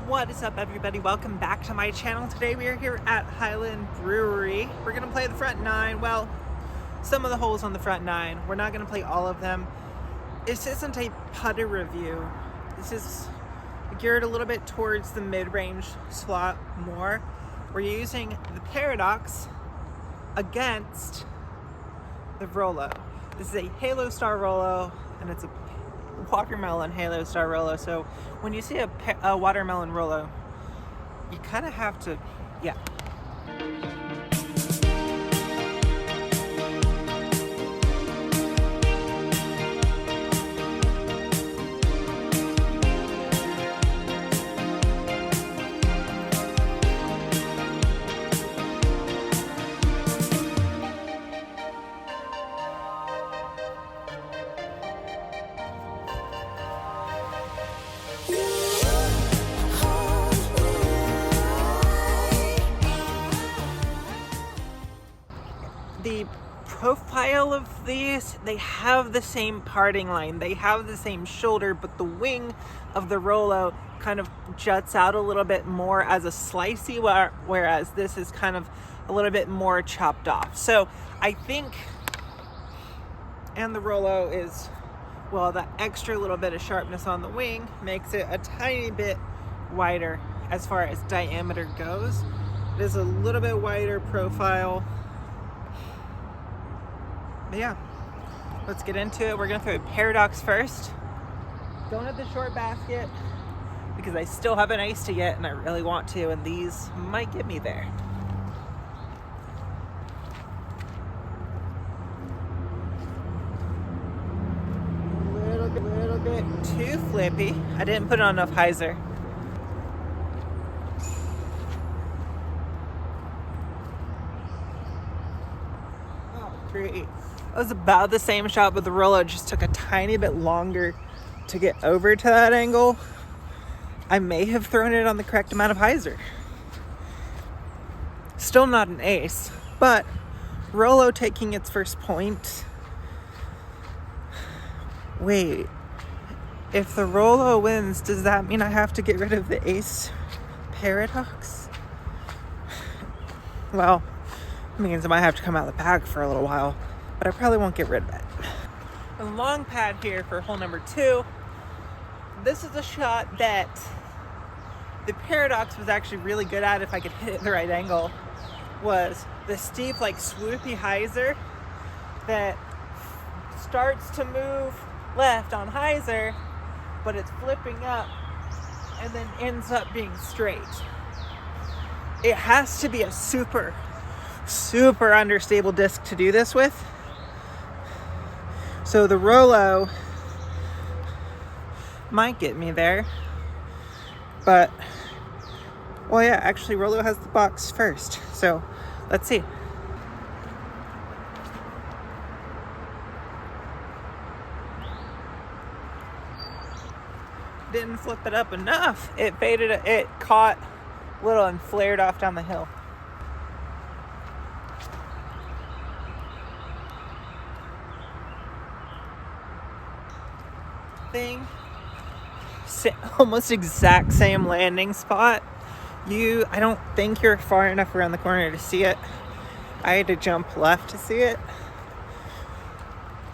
What is up, everybody? Welcome back to my channel. Today we are here at Highland Brewery. We're gonna play the front nine. Well, some of the holes on the front nine. We're not gonna play all of them. This isn't a putter review. This is geared a little bit towards the mid-range slot more. We're using the Paradox against the Rollo. This is a Halo Star Rollo, and it's a watermelon Halo Star Rollo. So when you see a watermelon Rollo, you kind of have to, yeah. The profile of these, they have the same parting line, they have the same shoulder, but the wing of the Rollo kind of juts out a little bit more as a slicey, whereas this is kind of a little bit more chopped off. So I think, and the Rollo is, well, that extra little bit of sharpness on the wing makes it a tiny bit wider as far as diameter goes. It is a little bit wider profile. But yeah, let's get into it. We're gonna throw a Paradox first. Don't have the short basket because I still haven't iced it yet and I really want to, and these might get me there. A little bit too flippy. I didn't put on enough hyzer. Oh, great. It was about the same shot, but the Rollo just took a tiny bit longer to get over to that angle. I may have thrown it on the correct amount of hyzer. Still not an ace, but Rollo taking its first point. Wait, if the Rollo wins, does that mean I have to get rid of the ace Paradox? Well, it means I might have to come out of the bag for a little while, but I probably won't get rid of it. A long pad here for hole number 2. This is a shot that the Paradox was actually really good at if I could hit it at the right angle. Was the steep, like, swoopy hyzer that starts to move left on hyzer, but it's flipping up and then ends up being straight. It has to be a super understable disc to do this with. So the Rollo might get me there, but, well, yeah, actually Rollo has the box first, so let's see. Didn't flip it up enough. It faded, it caught a little and flared off down the hill. Thing, almost exact same landing spot. I don't think you're far enough around the corner to see it. I had to jump left to see it,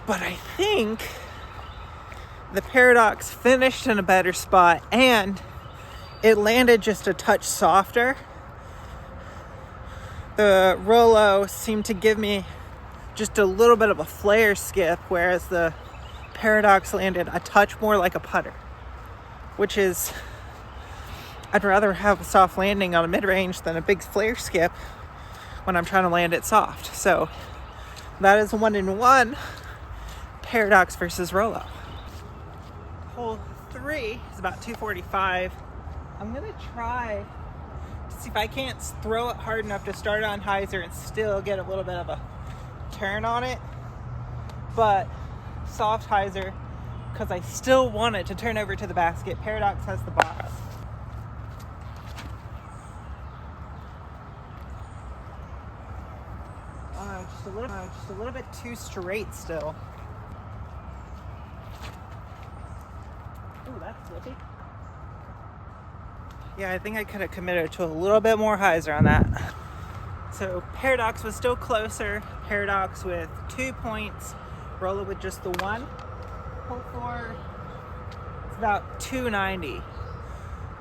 but I think the Paradox finished in a better spot and it landed just a touch softer. The Rollo seemed to give me just a little bit of a flare skip, whereas the Paradox landed a touch more like a putter, which is, I'd rather have a soft landing on a mid-range than a big flare skip when I'm trying to land it soft. So that is a 1-in-1 Paradox versus Rollo. Hole 3 is about 245. I'm gonna try to see if I can't throw it hard enough to start on hyzer and still get a little bit of a turn on it, but soft hyzer, because I still want it to turn over to the basket. Paradox has the box. Just a little bit too straight still. Ooh, that's flippy. Yeah, I think I could have committed to a little bit more hyzer on that. So Paradox was still closer. Paradox with 2 points. Rollo with just the 1. Hole 4, it's about 290.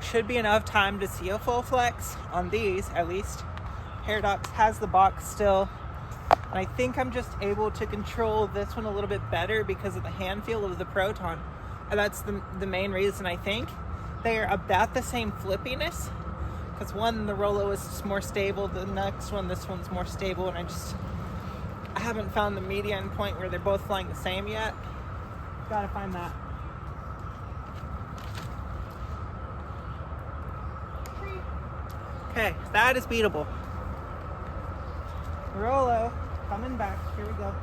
Should be enough time to see a full flex on these, at least. Paradox has the box still. And I think I'm just able to control this one a little bit better because of the hand feel of the Proton. And that's the main reason, I think. They are about the same flippiness. Because one, the Rollo is just more stable. The next one, this one's more stable. And I haven't found the median point where they're both flying the same yet. Gotta find that. Okay, that is beatable. Rollo, coming back. Here we go.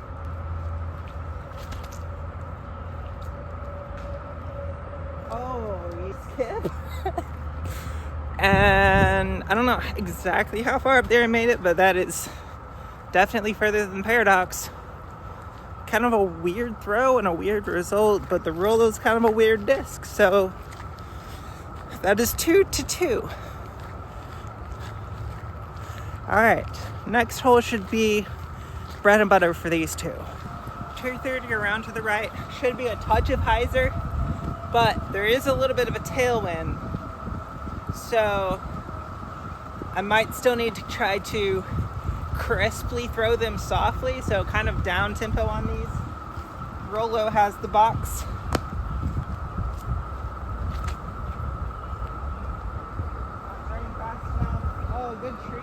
Oh, you skip. And I don't know exactly how far up there I made it, but that is definitely further than Paradox. Kind of a weird throw and a weird result, but the Rollo's kind of a weird disc. So that is 2-2. All right, next hole should be bread and butter for these two. 230 around to the right, should be a touch of hyzer, but there is a little bit of a tailwind. So I might still need to try to crisply throw them softly, so kind of down tempo on these. Rollo has the box. Oh, good tree.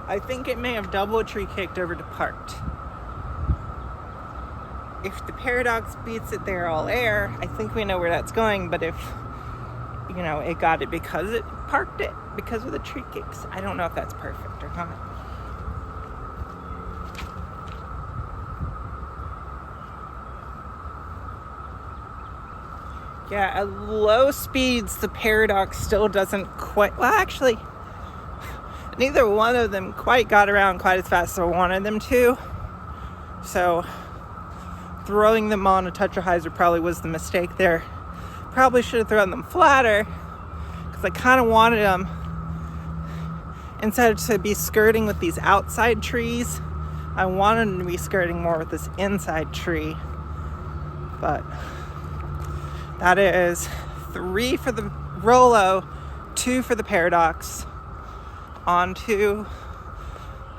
I think it may have double tree kicked over to parked. If the Paradox beats it there all air, I think we know where that's going, but if it got it because it parked it because of the tree kicks, I don't know if that's perfect or not. Yeah, at low speeds, the Paradox still doesn't quite... Well, actually, neither one of them quite got around quite as fast as I wanted them to. So, throwing them on a touch of hyzer probably was the mistake there. Probably should have thrown them flatter, because I kind of wanted them, instead of to be skirting with these outside trees, I wanted them to be skirting more with this inside tree. But that is 3 for the Rollo, 2 for the Paradox. On to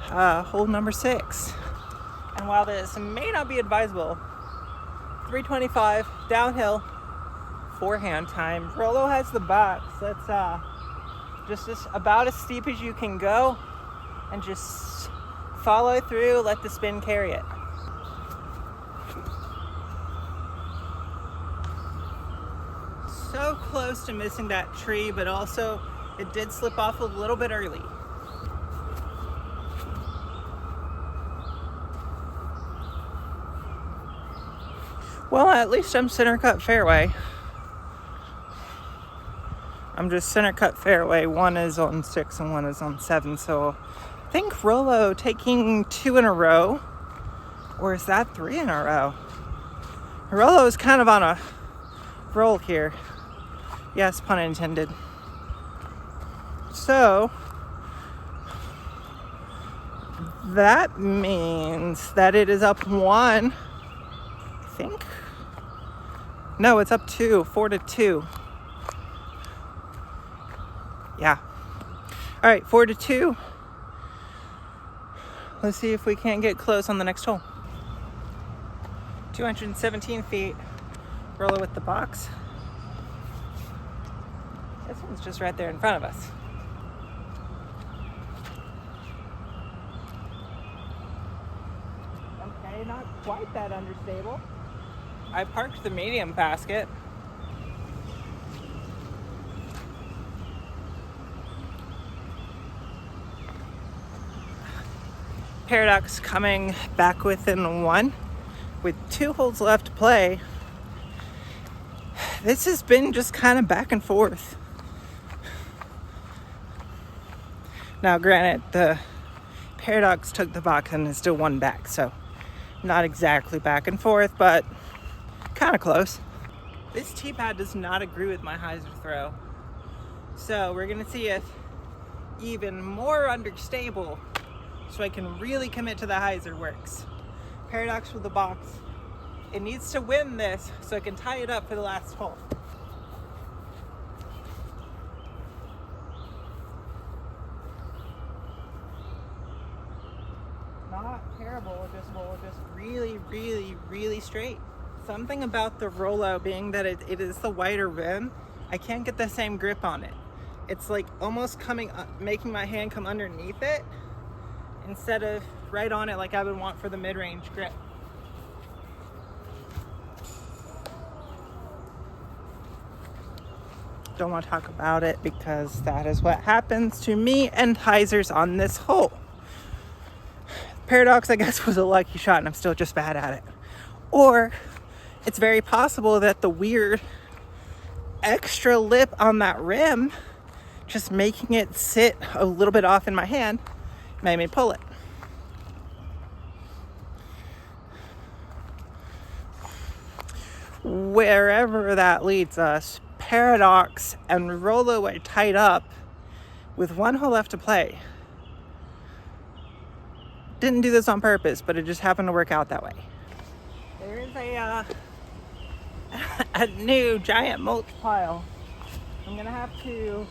hole number 6. And while this may not be advisable, 325 downhill, forehand time. Rollo has the box. That's just about as steep as you can go, and just follow through, let the spin carry it. So close to missing that tree, but also it did slip off a little bit early. Well, at least I'm center cut fairway. I'm just center cut fairway. One is on 6 and one is on 7. So I think Rollo taking 2 in a row. Or is that 3 in a row? Rollo is kind of on a roll here. Yes, pun intended. So that means that it is up 1, I think. No, it's up 2, 4-2. Yeah. All right, 4-2. Let's see if we can't get close on the next hole. 217 feet. Rollo with the box. This one's just right there in front of us. Okay, not quite that understable. I parked the medium basket. Paradox coming back within 1 with 2 holes left to play. This has been just kind of back and forth. Now, granted, the Paradox took the box and is still 1 back, so not exactly back and forth, but kind of close. This tee pad does not agree with my hyzer throw. So we're gonna see if even more understable, so I can really commit to the hyzer, works. Paradox with the box. It needs to win this so I can tie it up for the last hole. Not terrible, just really, really, really straight. Something about the Rollo being that it is the wider rim, I can't get the same grip on it. It's like almost coming up, making my hand come underneath it instead of right on it like I would want for the mid-range grip. Don't want to talk about it because that is what happens to me and hyzers on this hole. Paradox, I guess, was a lucky shot and I'm still just bad at it. Or it's very possible that the weird extra lip on that rim, just making it sit a little bit off in my hand, made me pull it. Wherever that leads us, Paradox and Rollo are tied up with one hole left to play. Didn't do this on purpose, but it just happened to work out that way. There is a new giant mulch pile. I'm gonna have to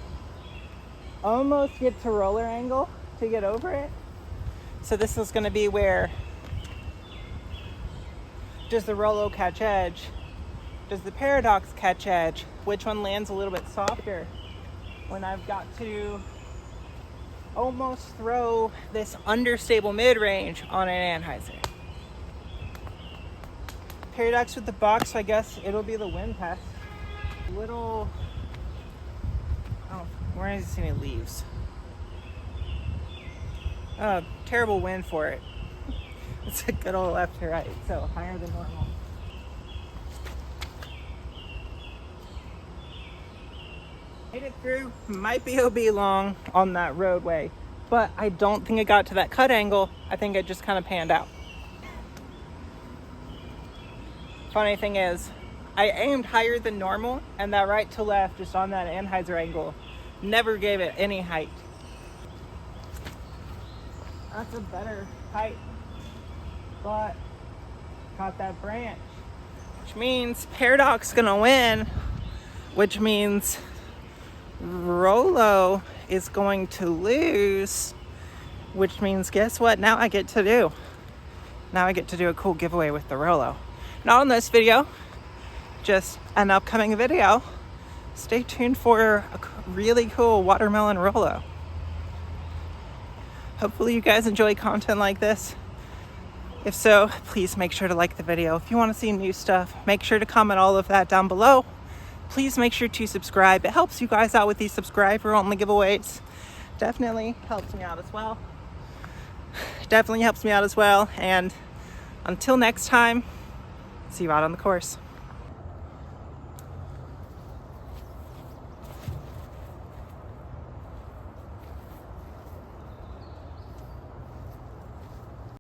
almost get to roller angle to get over it. So this is gonna be where, does the Rollo catch edge? Does the Paradox catch edge? Which one lands a little bit softer? When I've got to almost throw this understable mid-range on an anhyzer. Paradox with the box, so I guess it'll be the wind test. Little, oh, where is any leaves? Oh, terrible wind for it. It's a good old left to right, so higher than normal. Made it through, might be OB long on that roadway, but I don't think it got to that cut angle. I think it just kind of panned out. Funny thing is, I aimed higher than normal, and that right to left, just on that anhyzer angle, never gave it any height. That's a better height, but caught that branch, which means Paradox gonna win, which means Rollo is going to lose, which means guess what? Now I get to do a cool giveaway with the Rollo. Not on this video, just an upcoming video. Stay tuned for a really cool watermelon Rollo. Hopefully you guys enjoy content like this. If so, please make sure to like the video. If you want to see new stuff, make sure to comment all of that down below. Please make sure to subscribe. It helps you guys out with these subscriber-only giveaways. Definitely helps me out as well. And until next time, see you out on the course.